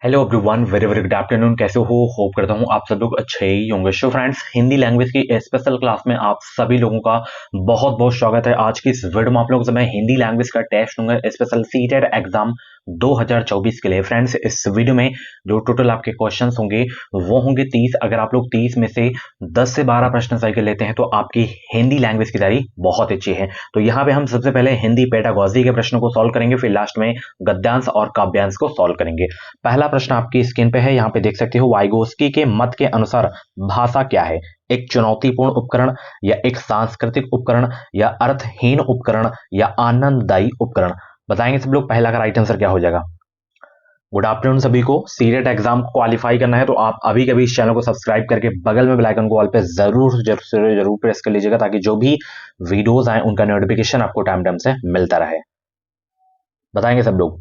Hello everyone, very very good afternoon. कैसे हो? Hope करता हूँ आप सब लोग अच्छे ही होंगे। सो फ्रेंड्स, हिंदी लैंग्वेज की स्पेशल क्लास में आप सभी लोगों का बहुत बहुत स्वागत है। आज की इस वीडियो में आप लोगों से मैं हिंदी लैंग्वेज का टेस्ट लूंगा स्पेशल सीटेट एग्जाम 2024 के लिए। फ्रेंड्स, इस वीडियो में जो टोटल आपके क्वेश्चंस होंगे वो होंगे 30। अगर आप लोग 30 में से 10 से 12 प्रश्न सही कर लेते हैं तो आपकी हिंदी लैंग्वेज की तैयारी बहुत अच्छी है। तो यहाँ पे हम सबसे पहले हिंदी पेडागॉजी के प्रश्नों को सॉल्व करेंगे, फिर लास्ट में गद्यांश और काव्यांश को सॉल्व करेंगे। पहला प्रश्न आपकी स्क्रीन पे है, यहाँ पे देख सकते हो। वाइगोस्की के मत के अनुसार भाषा क्या है? एक चुनौतीपूर्ण उपकरण, या एक सांस्कृतिक उपकरण, या अर्थहीन उपकरण, या आनंददायी उपकरण? बताएंगे सब लोग। पहला का राइट आंसर क्या हो जाएगा? गुड आफ्टरनून सभी को। सीटेट एग्जाम को क्वालिफाई करना है तो आप अभी कभी इस चैनल को सब्सक्राइब करके बगल में बेल आइकन को ऑल पे जरूर प्रेस कर लीजिएगा, ताकि जो भी वीडियोस आए उनका नोटिफिकेशन आपको टाइम टाइम से मिलता रहे। बताएंगे सब लोग।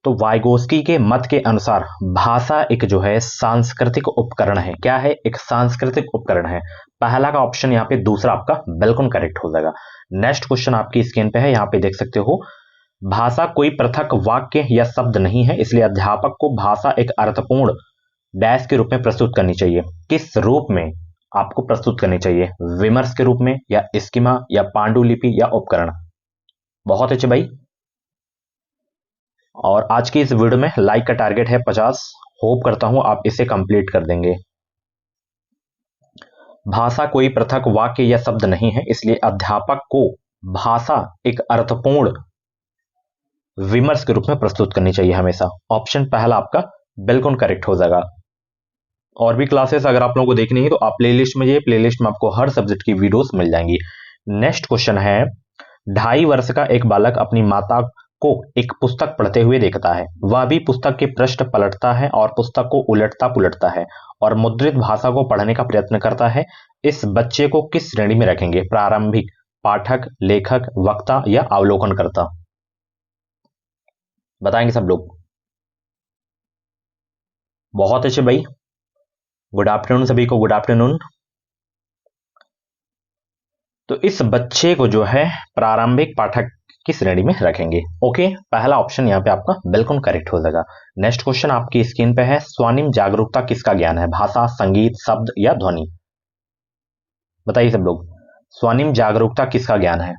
तो वाइगोस्की के मत के अनुसार भाषा एक जो है सांस्कृतिक उपकरण है। क्या है? एक सांस्कृतिक उपकरण है। पहला का ऑप्शन यहाँ पे दूसरा आपका बिल्कुल करेक्ट हो जाएगा। नेक्स्ट क्वेश्चन आपकी स्क्रीन पे है, यहाँ पे देख सकते हो। भाषा कोई पृथक वाक्य या शब्द नहीं है, इसलिए अध्यापक को भाषा एक अर्थपूर्ण डैश के रूप में प्रस्तुत करनी चाहिए। किस रूप में आपको प्रस्तुत करनी चाहिए? विमर्श के रूप में, या स्कीमा, या पांडुलिपि, या उपकरण? बहुत अच्छे भाई। और आज की इस वीडियो में लाइक का टारगेट है 50। होप करता हूं आप इसे कंप्लीट कर देंगे। भाषा कोई पृथक वाक्य या शब्द नहीं है, इसलिए अध्यापक को भाषा एक अर्थपूर्ण विमर्श के रूप में प्रस्तुत करनी चाहिए हमेशा। ऑप्शन पहला आपका बिल्कुल करेक्ट हो जाएगा। और भी क्लासेस अगर आप लोगों को देखनी है तो आप प्लेलिस्ट में जाइए, प्लेलिस्ट में आपको हर सब्जेक्ट की वीडियोस मिल जाएंगी। नेक्स्ट क्वेश्चन है, 2.5 वर्ष का एक बालक अपनी माता को एक पुस्तक पढ़ते हुए देखता है। वह भी पुस्तक के पृष्ठ पलटता है और पुस्तक को उलटता पुलटता है और मुद्रित भाषा को पढ़ने का प्रयत्न करता है। इस बच्चे को किस श्रेणी में रखेंगे? प्रारंभिक, पाठक, लेखक, वक्ता, या अवलोकनकर्ता? बताएंगे सब लोग। बहुत अच्छे भाई। गुड आफ्टरनून सभी को, गुड आफ्टरनून। तो इस बच्चे को जो है प्रारंभिक पाठक की श्रेणी में रखेंगे। ओके, पहला ऑप्शन यहाँ पे आपका बिल्कुल करेक्ट हो जाएगा। नेक्स्ट क्वेश्चन आपकी स्क्रीन पे है, स्वर्णिम जागरूकता किसका ज्ञान है? भाषा, संगीत, शब्द, या ध्वनि? बताइए सब लोग। स्वर्णिम जागरूकता किसका ज्ञान है?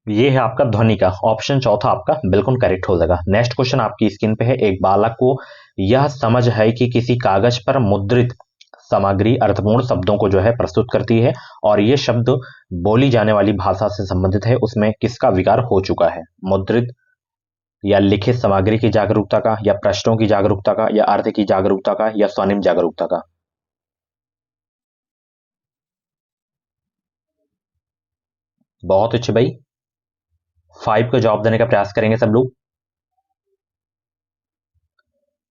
ये है आपका ध्वनि का। ऑप्शन चौथा आपका बिल्कुल करेक्ट हो जाएगा। नेक्स्ट क्वेश्चन आपकी स्क्रीन पे है, एक बालक को यह समझ है कि किसी कागज पर मुद्रित सामग्री अर्थपूर्ण शब्दों को जो है प्रस्तुत करती है और ये शब्द बोली जाने वाली भाषा से संबंधित है। उसमें किसका विकार हो चुका है? मुद्रित या लिखित सामग्री की जागरूकता का, या प्रश्नों की जागरूकता का, या अर्थ की जागरूकता का, या स्वर्णिम जागरूकता का? बहुत अच्छे भाई। 5 का जवाब देने का प्रयास करेंगे सब लोग।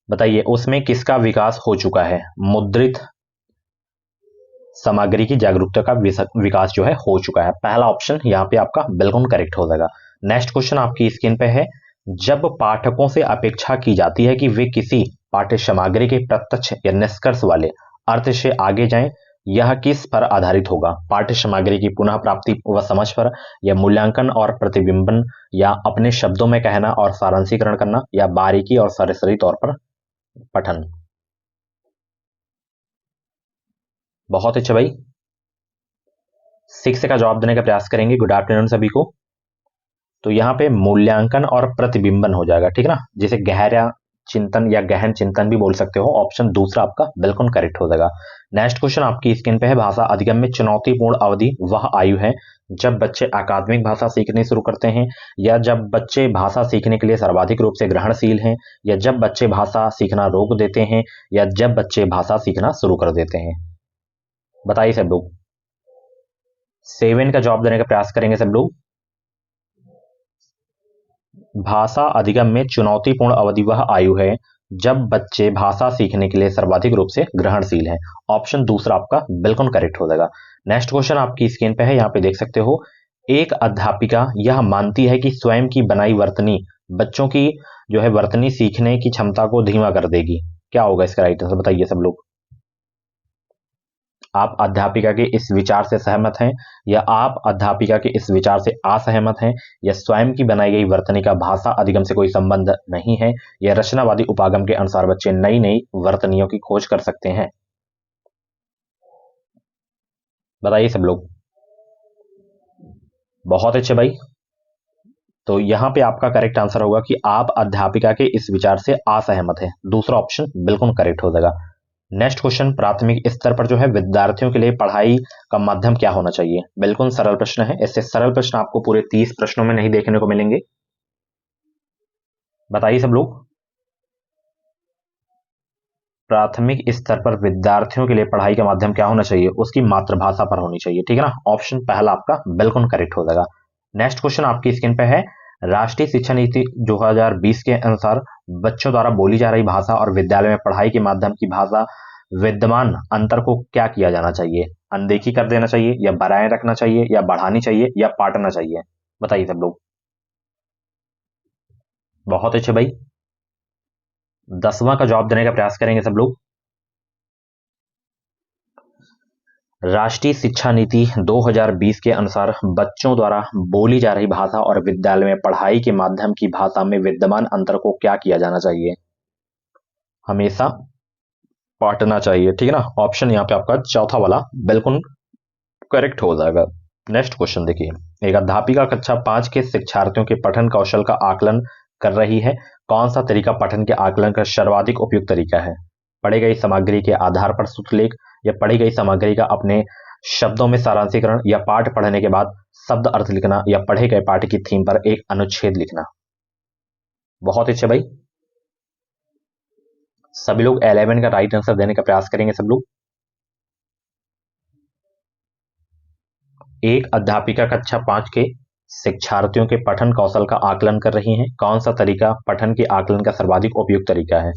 बताइए, उसमें किसका विकास हो चुका है? मुद्रित सामग्री की जागरूकता का विकास जो है हो चुका है। पहला ऑप्शन यहाँ पे आपका बिल्कुल करेक्ट हो जाएगा। नेक्स्ट क्वेश्चन आपकी स्क्रीन पे है, जब पाठकों से अपेक्षा की जाती है कि वे किसी पाठ्य सामग्री के प्रत्यक्ष या निष्कर्ष वाले अर्थ से आगे जाएं, यह किस पर आधारित होगा? पाठ्य सामग्री की पुनः प्राप्ति व समझ पर, या मूल्यांकन और प्रतिबिंबन, या अपने शब्दों में कहना और सारांशीकरण करना, या बारीकी और सरसरी तौर पर पठन? बहुत अच्छा भाई। 6 का जवाब देने का प्रयास करेंगे। गुड आफ्टरनून सभी को। तो यहाँ पे मूल्यांकन और प्रतिबिंबन हो जाएगा, ठीक है ना, जिसे गहरा चिंतन या गहन चिंतन भी बोल सकते हो। ऑप्शन दूसरा आपका बिल्कुल करेक्ट हो जाएगा। नेक्स्ट क्वेश्चन आपकी स्क्रीन पे है, भाषा अधिगम में चुनौतीपूर्ण अवधि वह आयु है जब बच्चे अकादमिक भाषा सीखने शुरू करते हैं, या जब बच्चे भाषा सीखने के लिए सर्वाधिक रूप से ग्रहणशील हैं, या जब बच्चे भाषा सीखना रोक देते हैं, या जब बच्चे भाषा सीखना शुरू कर देते हैं? बताइए सब लोग। 7 का जवाब देने का प्रयास करेंगे सब लोग। भाषा अधिगम में चुनौतीपूर्ण अवधि वह आयु है जब बच्चे भाषा सीखने के लिए सर्वाधिक रूप से ग्रहणशील हैं। ऑप्शन दूसरा आपका बिल्कुल करेक्ट हो जाएगा। नेक्स्ट क्वेश्चन आपकी स्क्रीन पे है, यहाँ पे देख सकते हो। एक अध्यापिका यह मानती है कि स्वयं की बनाई वर्तनी बच्चों की जो है वर्तनी सीखने की क्षमता को धीमा कर देगी। क्या होगा इसका राइट आंसर? बताइए सब लोग। आप अध्यापिका के इस विचार से सहमत हैं, या आप अध्यापिका के इस विचार से असहमत हैं, या स्वयं की बनाई गई वर्तनी का भाषा अधिगम से कोई संबंध नहीं है, या रचनावादी उपागम के अनुसार बच्चे नई नई वर्तनियों की खोज कर सकते हैं। बताइए सब लोग। बहुत अच्छे भाई। तो यहां पे आपका करेक्ट आंसर होगा कि आप अध्यापिका के इस विचार से असहमत हैं। दूसरा ऑप्शन बिल्कुल करेक्ट हो जाएगा। नेक्स्ट क्वेश्चन, प्राथमिक स्तर पर जो है विद्यार्थियों के लिए पढ़ाई का माध्यम क्या होना चाहिए? बिल्कुल सरल प्रश्न है। इससे सरल प्रश्न आपको पूरे 30 प्रश्नों में नहीं देखने को मिलेंगे। बताइए सब लोग। प्राथमिक स्तर पर विद्यार्थियों के लिए पढ़ाई का माध्यम क्या होना चाहिए? उसकी मातृभाषा पर होनी चाहिए, ठीक है ना। ऑप्शन पहला आपका बिल्कुल करेक्ट हो जाएगा। नेक्स्ट क्वेश्चन आपकी स्क्रीन पे है, राष्ट्रीय शिक्षा नीति 2020 के अनुसार बच्चों द्वारा बोली जा रही भाषा और विद्यालय में पढ़ाई के माध्यम की भाषा विद्यमान अंतर को क्या किया जाना चाहिए? अनदेखी कर देना चाहिए, या बनाए रखना चाहिए, या बढ़ानी चाहिए, या पाटना चाहिए? बताइए सब लोग। बहुत अच्छे भाई। 10वां का जवाब देने का प्रयास करेंगे सब लोग। राष्ट्रीय शिक्षा नीति 2020 के अनुसार बच्चों द्वारा बोली जा रही भाषा और विद्यालय में पढ़ाई के माध्यम की भाषा में विद्यमान अंतर को क्या किया जाना चाहिए? हमेशा पाटना चाहिए, ठीक है ना। ऑप्शन यहाँ पे आपका चौथा वाला बिल्कुल करेक्ट हो जाएगा। नेक्स्ट क्वेश्चन देखिए, एक अध्यापिका कक्षा 5 के शिक्षार्थियों के पठन कौशल का आकलन कर रही है। कौन सा तरीका पठन के आकलन का सर्वाधिक उपयुक्त तरीका है? पढ़ी गई सामग्री के आधार पर सूत्रलेख, या पढ़ी गई सामग्री का अपने शब्दों में सारांशीकरण, या पाठ पढ़ने के बाद शब्द अर्थ लिखना, या पढ़े गए पाठ की थीम पर एक अनुच्छेद लिखना? बहुत अच्छे भाई। सभी लोग 11 का राइट आंसर देने का प्रयास करेंगे सब लोग। एक अध्यापिका कक्षा 5 के शिक्षार्थियों के पठन कौशल का आकलन कर रही हैं। कौन सा तरीका पठन के आकलन का सर्वाधिक उपयुक्त तरीका है?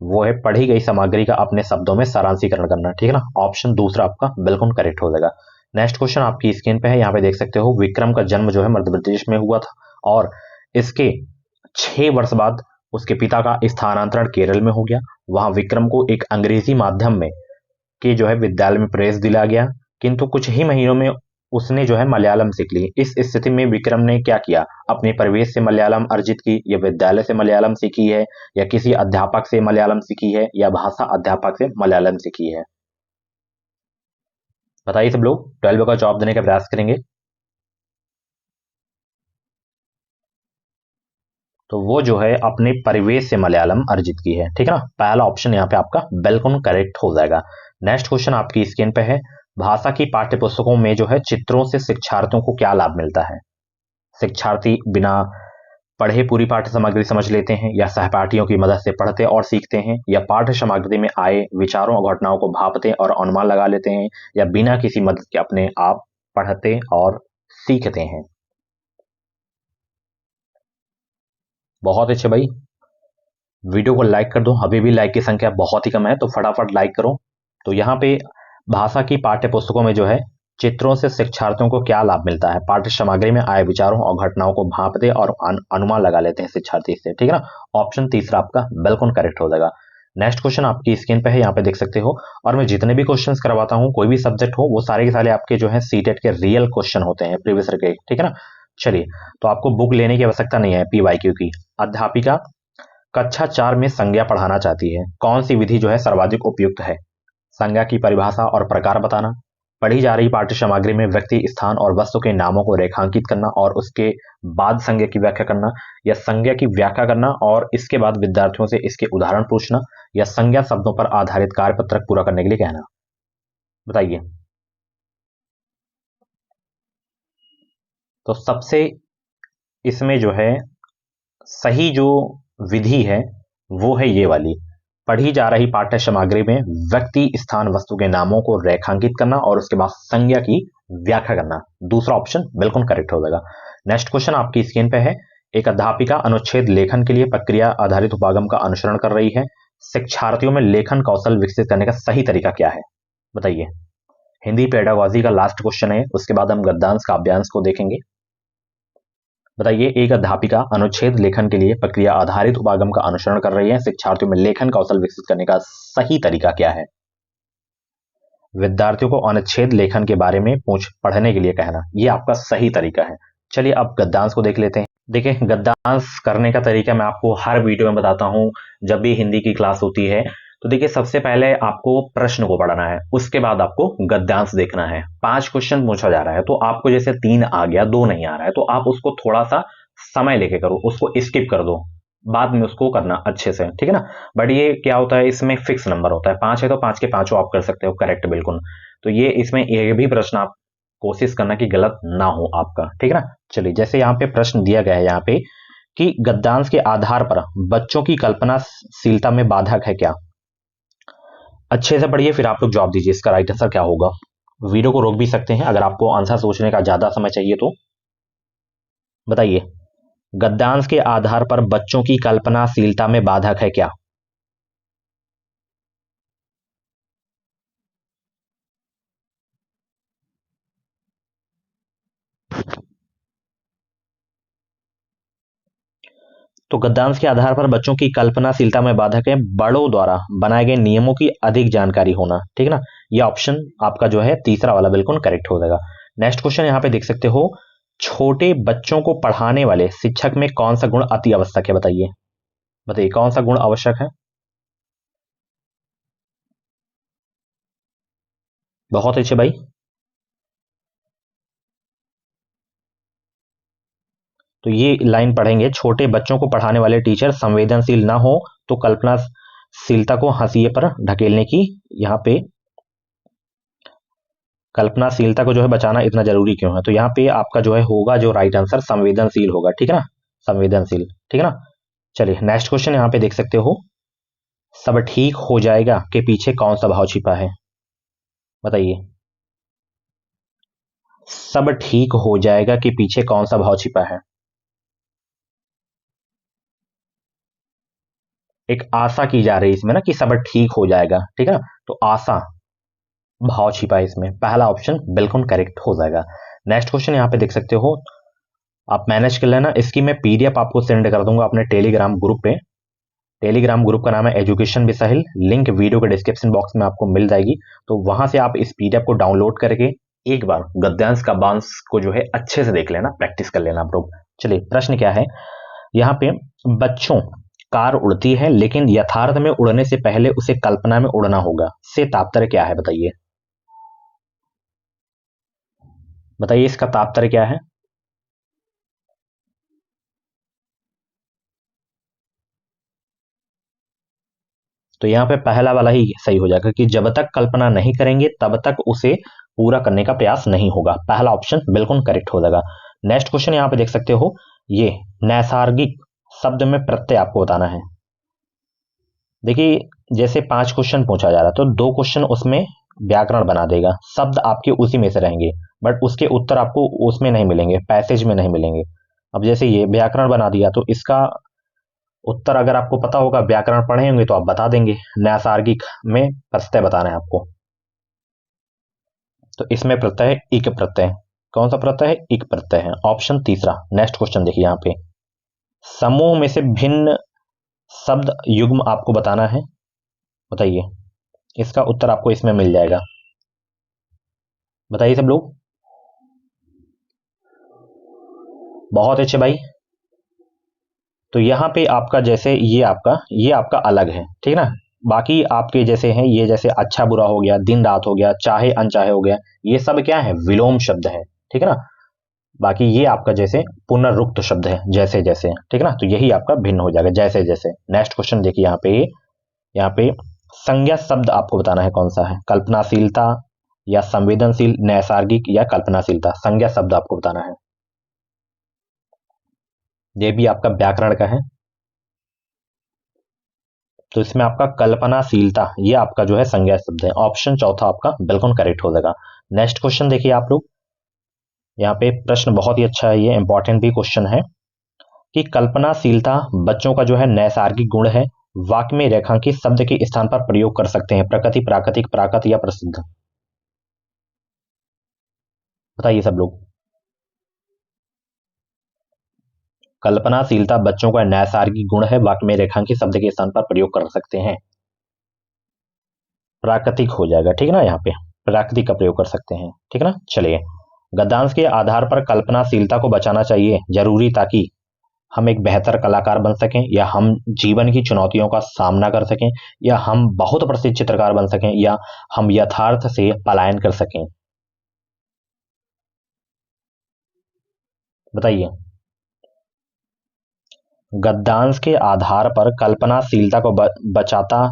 वो है पढ़ी गई सामग्री का अपने शब्दों में सारांशीकरण करना, ठीक है ना। ऑप्शन दूसरा आपका बिल्कुल करेक्ट हो जाएगा। नेक्स्ट क्वेश्चन आपकी स्क्रीन पे है, यहाँ पे देख सकते हो, विक्रम का जन्म जो है मध्य प्रदेश में हुआ था, और इसके 6 वर्ष बाद उसके पिता का स्थानांतरण केरल में हो गया। वहां विक्रम को एक अंग्रेजी माध्यम में के जो है विद्यालय में प्रवेश दिलाया गया, किंतु कुछ ही महीनों में उसने जो है मलयालम सीख ली। इस स्थिति में विक्रम ने क्या किया? अपने परिवेश से मलयालम अर्जित की, या विद्यालय से मलयालम सीखी है, या किसी अध्यापक से मलयालम सीखी है, या भाषा अध्यापक से मलयालम सीखी है? बताइए सब लोग। 12 का जवाब देने का प्रयास करेंगे। तो वो जो है अपने परिवेश से मलयालम अर्जित की है, ठीक है ना। पहला ऑप्शन यहाँ पे आपका बिल्कुल करेक्ट हो जाएगा। नेक्स्ट क्वेश्चन आपकी स्क्रीन पे है, भाषा की पाठ्यपुस्तकों में जो है चित्रों से शिक्षार्थियों को क्या लाभ मिलता है? शिक्षार्थी बिना पढ़े पूरी पाठ्य सामग्री समझ लेते हैं, या सहपाठियों की मदद से पढ़ते और सीखते हैं, या पाठ्य सामग्री में आए विचारों और घटनाओं को भांपते और अनुमान लगा लेते हैं, या बिना किसी मदद के अपने आप पढ़ते और सीखते हैं? बहुत अच्छे भाई। वीडियो को लाइक कर दो, अभी भी लाइक की संख्या बहुत ही कम है, तो फटाफट लाइक करो। तो यहाँ पे भाषा की पाठ्य पुस्तकों में जो है चित्रों से शिक्षार्थियों को क्या लाभ मिलता है? पाठ्य सामग्री में आए विचारों और घटनाओं को भांपते और अनुमान लगा लेते हैं शिक्षार्थी इससे, ठीक है ना। ऑप्शन तीसरा आपका बिल्कुल करेक्ट हो जाएगा। नेक्स्ट क्वेश्चन आपकी स्क्रीन पे है, यहाँ पे देख सकते हो, और मैं जितने भी क्वेश्चन करवाता हूँ कोई भी सब्जेक्ट हो, वो सारे के सारे आपके जो है सीटेट के रियल क्वेश्चन होते हैं, प्रीवियस के, ठीक है ना। चलिए, तो आपको बुक लेने की आवश्यकता नहीं है PYQ की। अध्यापिका कक्षा 4 में संज्ञा पढ़ाना चाहती है। कौन सी विधि जो है सर्वाधिक उपयुक्त है? संज्ञा की परिभाषा और प्रकार बताना, पढ़ी जा रही पाठ्य सामग्री में व्यक्ति, स्थान और वस्तु के नामों को रेखांकित करना और उसके बाद संज्ञा की व्याख्या करना, या संज्ञा की व्याख्या करना और इसके बाद विद्यार्थियों से इसके उदाहरण पूछना, या संज्ञा शब्दों पर आधारित कार्यपत्रक पूरा करने के लिए कहना? बताइए। तो सबसे इसमें जो है सही जो विधि है वो है ये वाली, पढ़ी जा रही पाठ्य सामग्री में व्यक्ति, स्थान, वस्तु के नामों को रेखांकित करना और उसके बाद संज्ञा की व्याख्या करना। दूसरा ऑप्शन बिल्कुल करेक्ट हो जाएगा। नेक्स्ट क्वेश्चन आपकी स्क्रीन पे है, एक अध्यापिका अनुच्छेद लेखन के लिए प्रक्रिया आधारित उपागम का अनुसरण कर रही है। शिक्षार्थियों में लेखन कौशल विकसित करने का सही तरीका क्या है? बताइए। हिंदी पेडागॉजी का लास्ट क्वेश्चन है, उसके बाद हम गद्यांश काव्यांश को देखेंगे। बताइए, एक अध्यापिका अनुच्छेद लेखन के लिए प्रक्रिया आधारित उपागम का अनुसरण कर रही है। शिक्षार्थियों में लेखन कौशल विकसित करने का सही तरीका क्या है? विद्यार्थियों को अनुच्छेद लेखन के बारे में पढ़ने के लिए कहना, ये आपका सही तरीका है। चलिए अब गद्यांश को देख लेते हैं। देखिए गद्यांश करने का तरीका मैं आपको हर वीडियो में बताता हूँ जब भी हिंदी की क्लास होती है। तो देखिए सबसे पहले आपको प्रश्न को पढ़ना है, उसके बाद आपको गद्यांश देखना है। 5 क्वेश्चन पूछा जा रहा है तो आपको जैसे 3 आ गया, 2 नहीं आ रहा है, तो आप उसको थोड़ा सा समय लेके करो, उसको स्किप कर दो, बाद में उसको करना अच्छे से, ठीक है ना। बट ये क्या होता है, इसमें फिक्स नंबर होता है, 5 है तो 5 के 5 आप कर सकते हो करेक्ट बिल्कुल। तो ये इसमें एक भी प्रश्न आप कोशिश करना कि गलत ना हो आपका, ठीक है ना। चलिए जैसे यहाँ पे प्रश्न दिया गया है यहाँ पे कि गद्यांश के आधार पर बच्चों की कल्पनाशीलता में बाधक है क्या। अच्छे से पढ़िए फिर आप लोग जवाब दीजिए इसका राइट आंसर क्या होगा। वीडियो को रोक भी सकते हैं अगर आपको आंसर सोचने का ज्यादा समय चाहिए तो। बताइए गद्यांश के आधार पर बच्चों की कल्पनाशीलता में बाधक है क्या। तो गद्यांश के आधार पर बच्चों की कल्पनाशीलता में बाधक है बड़ों द्वारा बनाए गए नियमों की अधिक जानकारी होना, ठीक है ना। यह ऑप्शन आपका जो है तीसरा वाला बिल्कुल करेक्ट हो जाएगा। नेक्स्ट क्वेश्चन यहाँ पे देख सकते हो, छोटे बच्चों को पढ़ाने वाले शिक्षक में कौन सा गुण अति आवश्यक है। बताइए बताइए कौन सा गुण आवश्यक है। बहुत अच्छे भाई। तो ये लाइन पढ़ेंगे, छोटे बच्चों को पढ़ाने वाले टीचर संवेदनशील ना हो तो कल्पनाशीलता को हाशिए पर ढकेलने की, यहाँ पे कल्पनाशीलता को जो है बचाना इतना जरूरी क्यों है। तो यहाँ पे आपका जो है होगा जो राइट आंसर संवेदनशील होगा, ठीक है ना, संवेदनशील, ठीक है ना। चलिए नेक्स्ट क्वेश्चन यहाँ पे देख सकते हो, सब ठीक हो जाएगा के पीछे कौन सा भाव छिपा है। बताइए सब ठीक हो जाएगा के पीछे कौन सा भाव छिपा है। एक आशा की जा रही है इसमें ना कि सब ठीक हो जाएगा, ठीक है ना, तो आशा भाव छिपा है इसमें, पहला ऑप्शन बिल्कुल करेक्ट हो जाएगा। नेक्स्ट क्वेश्चन यहाँ पे देख सकते हो, आप मैनेज कर लेना, इसकी मैं पीडीएफ आपको सेंड कर दूंगा अपने टेलीग्राम ग्रुप पे। टेलीग्राम ग्रुप का नाम है एजुकेशन विसाहिल, लिंक वीडियो के डिस्क्रिप्शन बॉक्स में आपको मिल जाएगी। तो वहां से आप इस पीडीएफ को डाउनलोड करके एक बार गद्यांश का बांस को जो है अच्छे से देख लेना, प्रैक्टिस कर लेना आप लोग। चलिए प्रश्न क्या है यहाँ पे, बच्चों कार उड़ती है लेकिन यथार्थ में उड़ने से पहले उसे कल्पना में उड़ना होगा, से तात्पर्य क्या है। बताइए बताइए इसका तात्पर्य क्या है। तो यहाँ पे पहला वाला ही सही हो जाएगा कि जब तक कल्पना नहीं करेंगे तब तक उसे पूरा करने का प्रयास नहीं होगा, पहला ऑप्शन बिल्कुल करेक्ट हो जाएगा। नेक्स्ट क्वेश्चन यहाँ पे देख सकते हो, ये नैसर्गिक शब्द में प्रत्यय आपको बताना है। देखिए जैसे 5 क्वेश्चन पूछा जा रहा है तो 2 क्वेश्चन उसमें व्याकरण बना देगा, शब्द आपके उसी में से रहेंगे, बट उसके उत्तर आपको उसमें नहीं मिलेंगे, पैसेज में नहीं मिलेंगे। अब जैसे ये व्याकरण बना दिया तो इसका उत्तर अगर आपको पता होगा, व्याकरण पढ़े होंगे तो आप बता देंगे। नैसर्गिक में प्रत्यय बताना है आपको, तो इसमें प्रत्यय है इक प्रत्यय। कौन सा प्रत्यय है, इक प्रत्यय है, ऑप्शन तीसरा। नेक्स्ट क्वेश्चन देखिए यहाँ पे, समूह में से भिन्न शब्द युग्म आपको बताना है। बताइए इसका उत्तर आपको इसमें मिल जाएगा। बताइए सब लोग। बहुत अच्छे भाई। तो यहाँ पे आपका जैसे ये आपका अलग है, ठीक है ना। बाकी आपके जैसे हैं, ये जैसे अच्छा बुरा हो गया, दिन रात हो गया, चाहे अनचाहे हो गया, ये सब क्या है, विलोम शब्द है, ठीक है ना। बाकी ये आपका जैसे पुनरुक्त शब्द है, जैसे जैसे, ठीक है ना, तो यही आपका भिन्न हो जाएगा, जैसे जैसे। नेक्स्ट क्वेश्चन देखिए यहाँ पे संज्ञा शब्द आपको बताना है कौन सा है, कल्पनाशीलता या संवेदनशील, नैसर्गिक या कल्पनाशीलता, संज्ञा शब्द आपको बताना है। ये भी आपका व्याकरण का है, तो इसमें आपका कल्पनाशीलता ये आपका जो है संज्ञा शब्द है, ऑप्शन चौथा आपका बिल्कुल करेक्ट हो जाएगा। नेक्स्ट क्वेश्चन देखिए आप लोग, यहाँ पे प्रश्न बहुत ही अच्छा है, ये इंपॉर्टेंट भी क्वेश्चन है कि कल्पनाशीलता बच्चों का जो है नैसर्गिक गुण है, वाक्य में रेखांकित शब्द के स्थान पर प्रयोग कर सकते हैं, प्रकृति, प्राकृतिक, प्राकृत या प्रसिद्ध। बताइए सब लोग। कल्पनाशीलता बच्चों का नैसर्गिक गुण है, वाक्य में रेखांकित शब्द के स्थान पर प्रयोग कर सकते हैं, प्राकृतिक हो जाएगा, ठीक है ना यहाँ पे। प्राकृतिक का प्रयोग कर सकते हैं, ठीक है ना। चलिए, गद्यांश के आधार पर कल्पनाशीलता को बचाना चाहिए जरूरी, ताकि हम एक बेहतर कलाकार बन सकें, या हम जीवन की चुनौतियों का सामना कर सकें, या हम बहुत प्रसिद्ध चित्रकार बन सकें, या हम यथार्थ से पलायन कर सकें। बताइए। गद्यांश के आधार पर कल्पनाशीलता को बचाता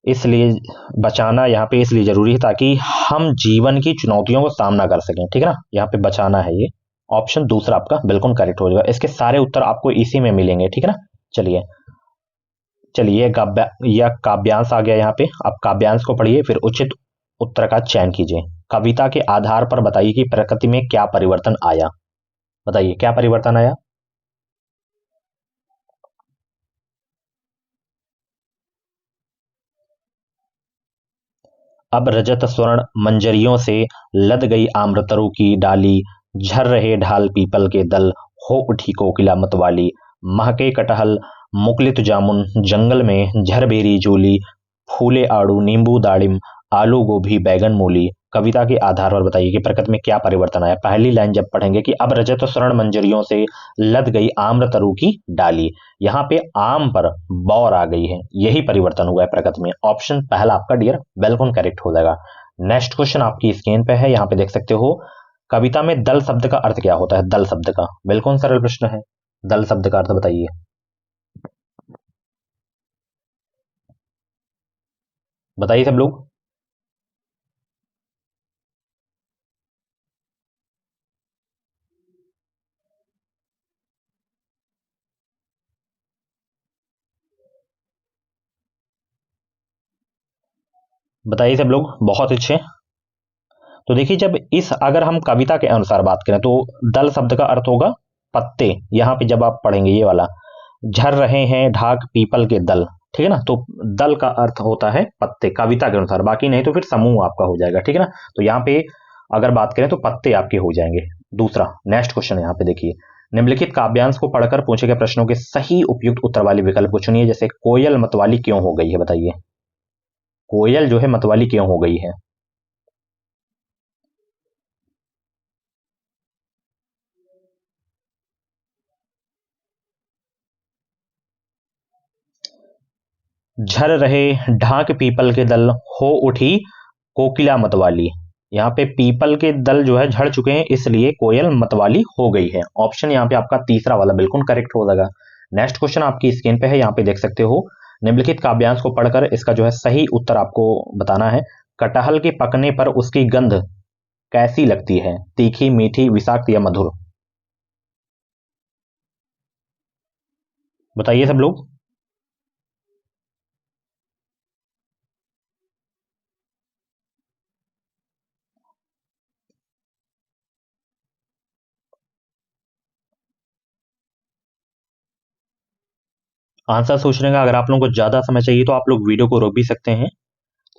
इसलिए बचाना यहाँ पे इसलिए जरूरी है ताकि हम जीवन की चुनौतियों को सामना कर सकें, ठीक है ना। यहाँ पे बचाना है, ये ऑप्शन दूसरा आपका बिल्कुल करेक्ट हो जाएगा। इसके सारे उत्तर आपको इसी में मिलेंगे, ठीक है ना। चलिए चलिए, यह काव्यांश आ गया यहाँ पे। आप काव्यांश को पढ़िए, फिर उचित उत्तर का चयन कीजिए। कविता के आधार पर बताइए कि प्रकृति में क्या परिवर्तन आया। बताइए क्या परिवर्तन आया। अब रजत स्वर्ण मंजरियों से लद गई आम्रतरु की डाली, झर रहे ढाल पीपल के दल, हो उठी कोकिला मतवाली, महके कटहल मुकुलित जामुन, जंगल में झरबेरी जूली, फूले आड़ू नींबू दाड़िम, आलू गोभी बैगन मूली। कविता के आधार पर बताइए कि प्रकृति में क्या परिवर्तन आया। पहली लाइन जब पढ़ेंगे कि अब रजत स्वर्ण मंजरियों से लद गई आम्रतरु की डाली, यहाँ पे आम पर बौर आ गई है, यही परिवर्तन हुआ है प्रकृति में। ऑप्शन पहला आपका डियर बिल्कुल करेक्ट हो जाएगा। नेक्स्ट क्वेश्चन आपकी स्क्रीन पे है, यहाँ पे देख सकते हो। कविता में दल शब्द का अर्थ क्या होता है। दल शब्द का बिल्कुल सरल प्रश्न है। दल शब्द का अर्थ बताइए। बताइए सब लोग। बताइए सब लोग, बहुत अच्छे। तो देखिए, जब इस अगर हम कविता के अनुसार बात करें तो दल शब्द का अर्थ होगा पत्ते। यहाँ पे जब आप पढ़ेंगे ये वाला, झर रहे हैं ढाक पीपल के दल, ठीक है ना। तो दल का अर्थ होता है पत्ते कविता के अनुसार, बाकी नहीं तो फिर समूह आपका हो जाएगा, ठीक है ना। तो यहाँ पे अगर बात करें तो पत्ते आपके हो जाएंगे। दूसरा नेक्स्ट क्वेश्चन यहाँ पे देखिए, निम्नलिखित काव्यांश को पढ़कर पूछे गए प्रश्नों के सही उपयुक्त उत्तर वाले विकल्प को चुनिए। जैसे कोयल मतवाली क्यों हो गई है, बताइए। कोयल जो है मतवाली क्यों हो गई है। झर रहे ढाक पीपल के दल, हो उठी कोकिला मतवाली। यहाँ पे पीपल के दल जो है झड़ चुके हैं, इसलिए कोयल मतवाली हो गई है। ऑप्शन यहाँ पे आपका तीसरा वाला बिल्कुल करेक्ट हो जाएगा। नेक्स्ट क्वेश्चन आपकी स्क्रीन पे है, यहाँ पे देख सकते हो। निम्नलिखित काव्यांश को पढ़कर इसका जो है सही उत्तर आपको बताना है। कटहल के पकने पर उसकी गंध कैसी लगती है, तीखी मीठी विषाक्त या मधुर। बताइए सब लोग। आंसर सोचने का अगर आप लोगों को ज्यादा समय चाहिए तो आप लोग वीडियो को रोक भी सकते हैं।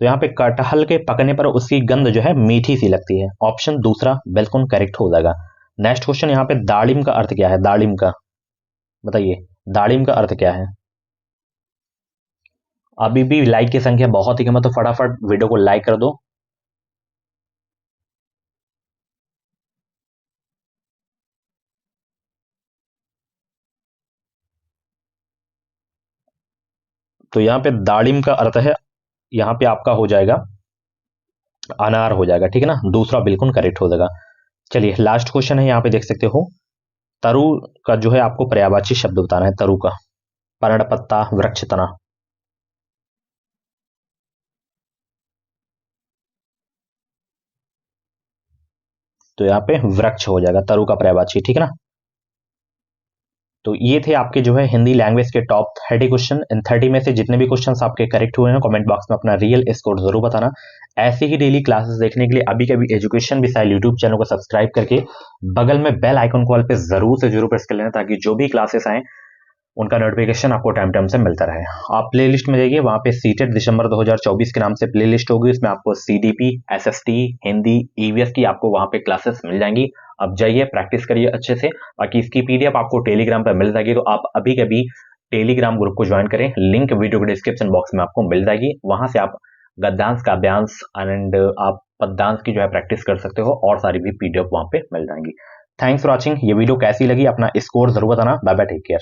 तो यहाँ पे कटहल के पकने पर उसकी गंध जो है मीठी सी लगती है। ऑप्शन दूसरा बिल्कुल करेक्ट हो जाएगा। नेक्स्ट क्वेश्चन यहाँ पे दाड़िम का अर्थ क्या है। दाड़िम का बताइए, दाड़िम का अर्थ क्या है। अभी भी लाइक की संख्या बहुत ही कम है, तो फटाफट वीडियो को लाइक कर दो। तो यहाँ पे दाड़िम का अर्थ है, यहाँ पे आपका हो जाएगा अनार हो जाएगा, ठीक है ना। दूसरा बिल्कुल करेक्ट हो जाएगा। चलिए लास्ट क्वेश्चन है, यहाँ पे देख सकते हो। तरु का जो है आपको पर्यायवाची शब्द बताना है। तरु का पर्ण पत्ता वृक्ष तना। तो यहाँ पे वृक्ष हो जाएगा तरु का पर्यायवाची, ठीक है ना। तो ये थे आपके जो है हिंदी लैंग्वेज के टॉप 30 क्वेश्चन। इन 30 में से जितने भी क्वेश्चन आपके करेक्ट हुए हैं, कमेंट बॉक्स में अपना रियल स्कोर जरूर बताना। ऐसे ही डेली क्लासेस देखने के लिए अभी के अभी एजुकेशन विसाइल यूट्यूब चैनल को सब्सक्राइब करके बगल में बेल आइकन कॉल पे जरूर से जरूर प्रेस कर लेना, ताकि जो भी क्लासेस आए उनका नोटिफिकेशन आपको टाइम टाइम से मिलता रहे। आप प्लेलिस्ट में जाइए, वहां पे सीटेट दिसंबर 2024 के नाम से प्लेलिस्ट होगी। इसमें आपको सीडीपी, एसएसटी, हिंदी, ईवीएस की आपको वहां पे क्लासेस मिल जाएंगी। अब जाइए प्रैक्टिस करिए अच्छे से। बाकी इसकी पीडीएफ आपको टेलीग्राम पर मिल जाएगी, तो आप अभी कभी टेलीग्राम ग्रुप को ज्वाइन करें। लिंक वीडियो के डिस्क्रिप्शन बॉक्स में आपको मिल जाएगी, वहां से आप गद्यांश, काव्यांश एंड आप पद्यांश की जो है प्रैक्टिस कर सकते हो और सारी भी पीडीएफ वहां पे मिल जाएंगी। Thanks for watching. ये वीडियो कैसी लगी अपना स्कोर जरूर बताना। Bye bye, take care.